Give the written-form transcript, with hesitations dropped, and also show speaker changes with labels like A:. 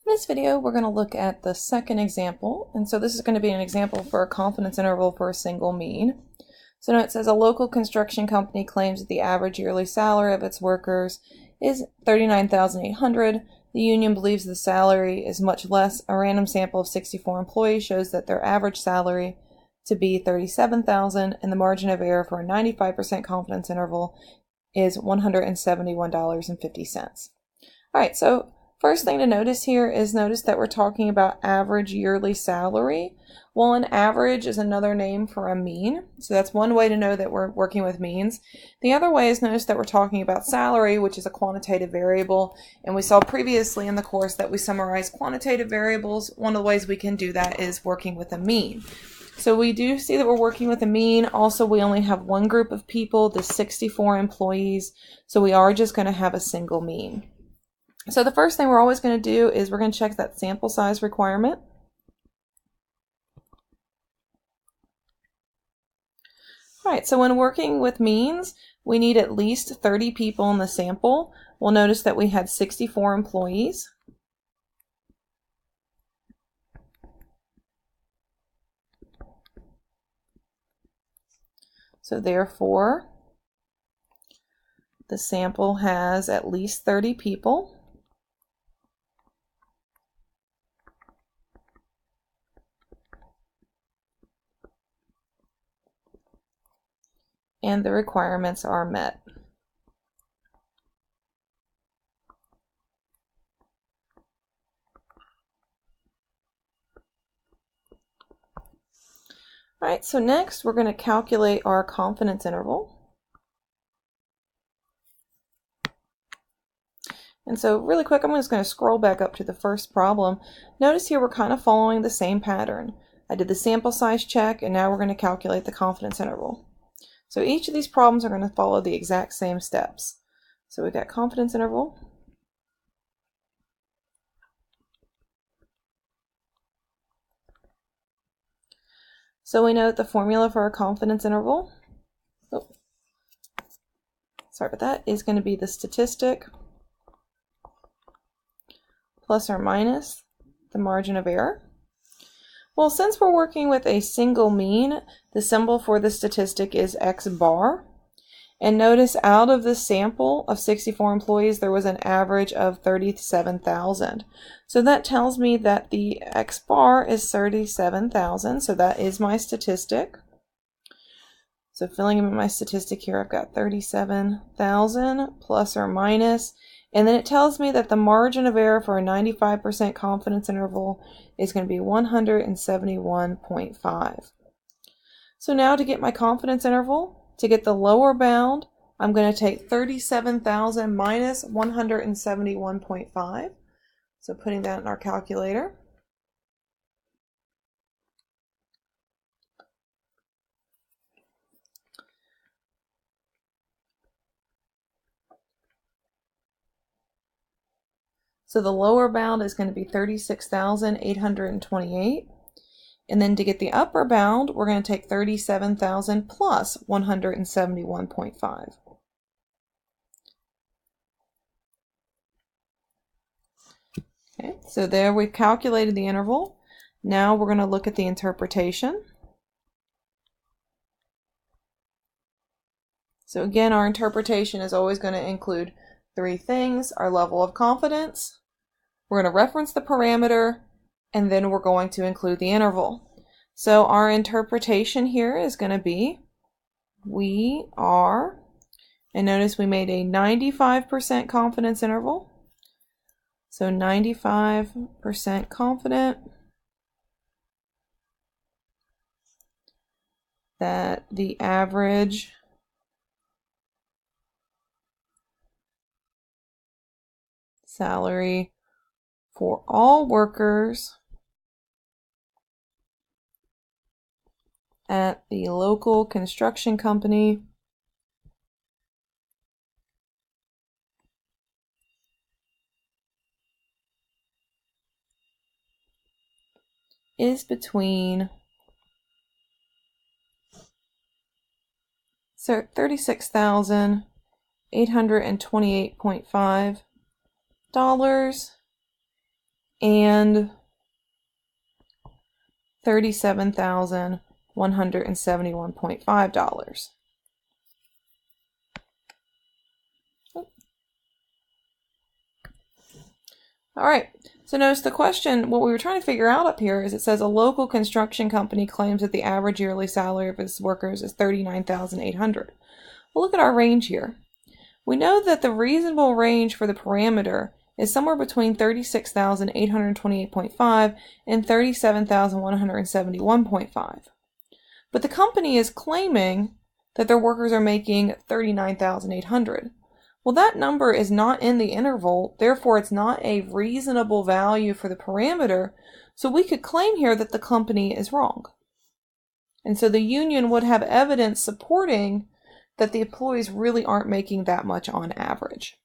A: In this video, we're going to look at the second example, and so this is going to be an example for a confidence interval for a single mean. So now it says a local construction company claims that the average yearly salary of its workers is $39,800. The union believes the salary is much less. A random sample of 64 employees shows that their average salary to be $37,000, and the margin of error for a 95% confidence interval is $171.50. All right, so first thing to notice here is notice that we're talking about average yearly salary. Well, an average is another name for a mean. So that's one way to know that we're working with means. The other way is notice that we're talking about salary, which is a quantitative variable. And we saw previously in the course that we summarize quantitative variables. One of the ways we can do that is working with a mean. So we do see that we're working with a mean. Also, we only have one group of people, the 64 employees. So we are just going to have a single mean. So the first thing we're always going to do is we're going to check that sample size requirement. All right, so when working with means, we need at least 30 people in the sample. We'll notice that we had 64 employees. So therefore, the sample has at least 30 people. And the requirements are met. All right, so next we're going to calculate our confidence interval. And so really quick, I'm just going to scroll back up to the first problem. Notice here we're kind of following the same pattern. I did the sample size check, and now we're going to calculate the confidence interval. So each of these problems are going to follow the exact same steps. So we've got confidence interval. So we know that the formula for a confidence interval, is going to be the statistic plus or minus the margin of error. Well, since we're working with a single mean, the symbol for the statistic is X bar. And notice out of the sample of 64 employees, there was an average of 37,000. So that tells me that the X bar is 37,000. So that is my statistic. So filling in my statistic here, I've got 37,000 plus or minus. And then it tells me that the margin of error for a 95% confidence interval is going to be 171.5. So now to get my confidence interval, to get the lower bound, I'm going to take 37,000 minus 171.5. So putting that in our calculator. So the lower bound is going to be 36,828. And then to get the upper bound, we're going to take 37,000 plus 171.5. Okay, so there we've calculated the interval. Now we're going to look at the interpretation. So again, our interpretation is always going to include three things: our level of confidence, we're going to reference the parameter, and then we're going to include the interval. So our interpretation here is going to be, we are, and notice we made a 95% confidence interval. So 95% confident that the average salary for all workers at the local construction company is between $36,828.5 and $37,171.5. All right, so notice the question, what we were trying to figure out up here is it says a local construction company claims that the average yearly salary of its workers is $39,800. Well, look at our range here. We know that the reasonable range for the parameter is somewhere between 36,828.5 and 37,171.5. But the company is claiming that their workers are making 39,800. Well, that number is not in the interval, therefore it's not a reasonable value for the parameter, so we could claim here that the company is wrong. And so the union would have evidence supporting that the employees really aren't making that much on average.